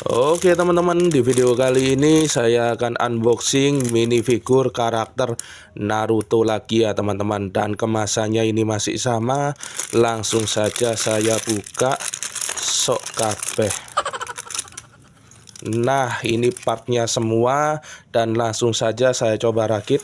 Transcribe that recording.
Oke teman-teman, di video kali ini saya akan unboxing minifigure karakter Naruto lagi ya teman-teman. Dan kemasannya ini masih sama. Langsung saja saya buka. Sok kabeh. Nah, ini partnya semua. Dan langsung saja saya coba rakit.